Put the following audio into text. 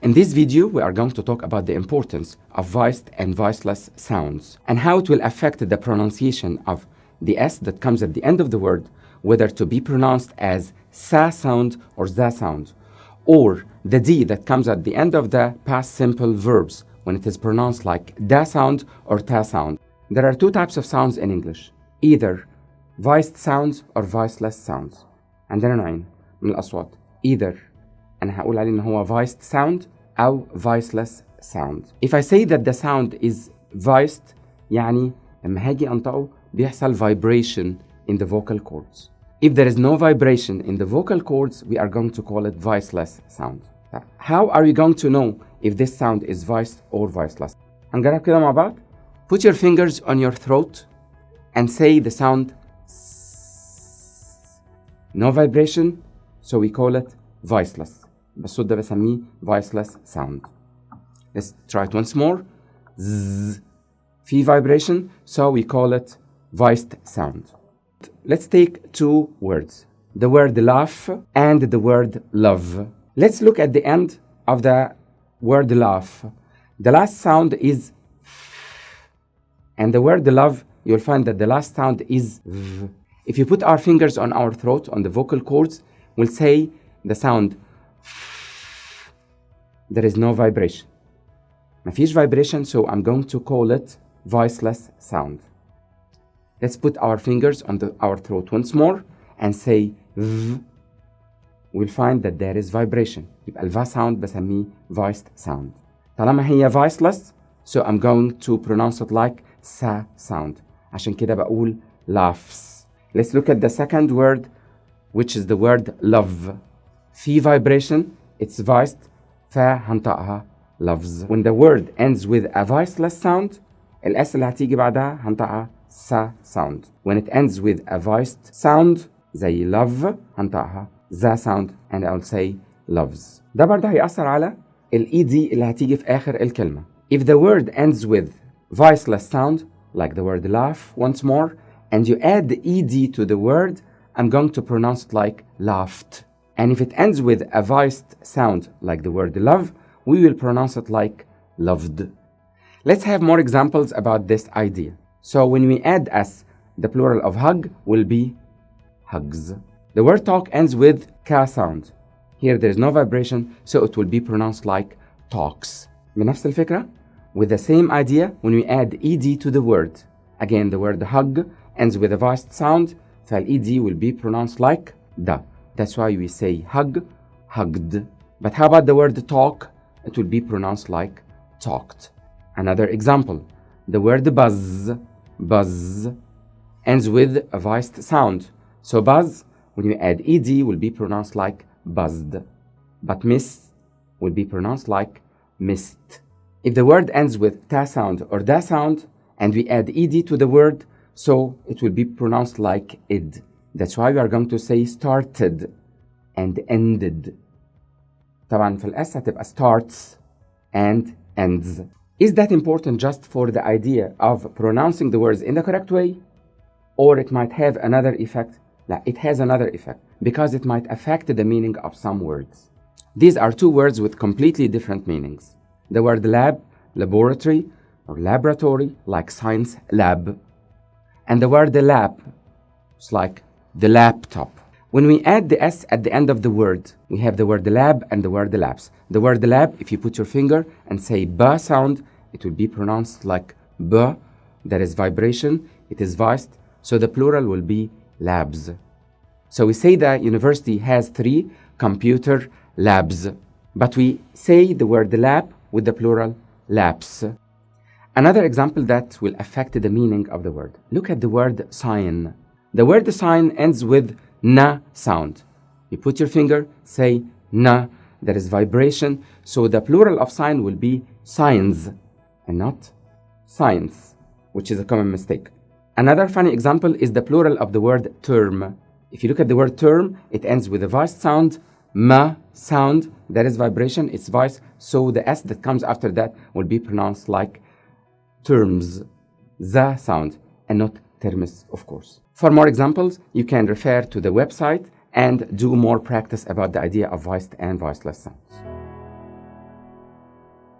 In this video, we are going to talk about the importance of voiced and voiceless sounds and how it will affect the pronunciation of the S that comes at the end of the word, whether to be pronounced as sa sound or za sound, or the D that comes at the end of the past simple verbs when it is pronounced like da sound or ta sound. There are two types of sounds in English, either voiced sounds or voiceless sounds. عندنا نوعين من الأصوات، either أنا هقول عليه إن هو voiced sound أو voiceless sound. If I say that the sound is voiced يعني لما هاجي أنطقه بيحصل vibration in the vocal cords. If there is no vibration in the vocal cords, we are going to call it voiceless sound. How are you going to know if this sound is voiced or voiceless? هنجرب كده مع بعض. Put your fingers on your throat and say the sound no vibration, so we call it voiceless. بالصوت ده بسميه voiceless sound. Let's try it once more. Z. في vibration, so we call it voiced sound. Let's take two words, the word laugh and the word love. Let's look at the end of the word laugh. The last sound is f, and the word love, you'll find that the last sound is v. If you put our fingers on our throat, on the vocal cords, we'll say the sound f. There is no vibration. مفيش vibration, so I'm going to call it voiceless sound. Let's put our fingers on our throat once more and say v. We'll find that there is vibration. يبقى الفا sound بسميه voiced sound. طالما هي voiceless, so I'm going to pronounce it like sa sound. عشان كده بقول laughs. Let's look at the second word, which is the word love. في vibration, it's voiced, فهنطقها loves. When the word ends with a voiceless sound, الاس اللي هتيجي بعدها هنطقها sa sound. When it ends with a voiced sound, زي love, هنطقها za sound, and I'll say loves. ده برضه هيأثر على ال ED اللي هتيجي في آخر الكلمة. If the word ends with voiceless sound, like the word laugh once more, and you add the ED to the word, I'm going to pronounce it like laughed. And if it ends with a voiced sound, like the word love, we will pronounce it like loved. Let's have more examples about this idea. So when we add S, the plural of hug will be hugs. The word talk ends with ka sound. Here there is no vibration, so it will be pronounced like talks. بنفس الفكرة? With the same idea, when we add ed to the word, again the word hug ends with a voiced sound, فال-ed will be pronounced like da. That's why we say hug, hugged. But how about the word talk? It will be pronounced like talked. Another example, the word buzz, buzz, ends with a voiced sound. So buzz, when you add ed, will be pronounced like buzzed. But miss will be pronounced like missed. If the word ends with ta sound or da sound, and we add ed to the word, so it will be pronounced like id. That's why we are going to say started and ended. طبعا في الأس هتبقى starts and ends. Is that important just for the idea of pronouncing the words in the correct way? Or it might have another effect? No, it has another effect because it might affect the meaning of some words. These are two words with completely different meanings. The word lab, laboratory, or laboratory, like science lab. And the word lap, it's like the laptop. When we add the S at the end of the word, we have the word lab and the word labs. The word lab, if you put your finger and say ba sound, it will be pronounced like ba. There is vibration, it is voiced, so the plural will be labs. So we say that university has 3 computer labs, but we say the word lab with the plural labs. Another example that will affect the meaning of the word. Look at the word sign. The word sign ends with na sound. You put your finger, say na, there is vibration, so the plural of sign will be signs and not science, which is a common mistake. Another funny example is the plural of the word term. If you look at the word term, it ends with a voiced sound, ma sound, there is vibration, it's voiced, so the S that comes after that will be pronounced like terms, za sound, and not terms, of course. For more examples, you can refer to the website and do more practice about the idea of voiced and voiceless sounds.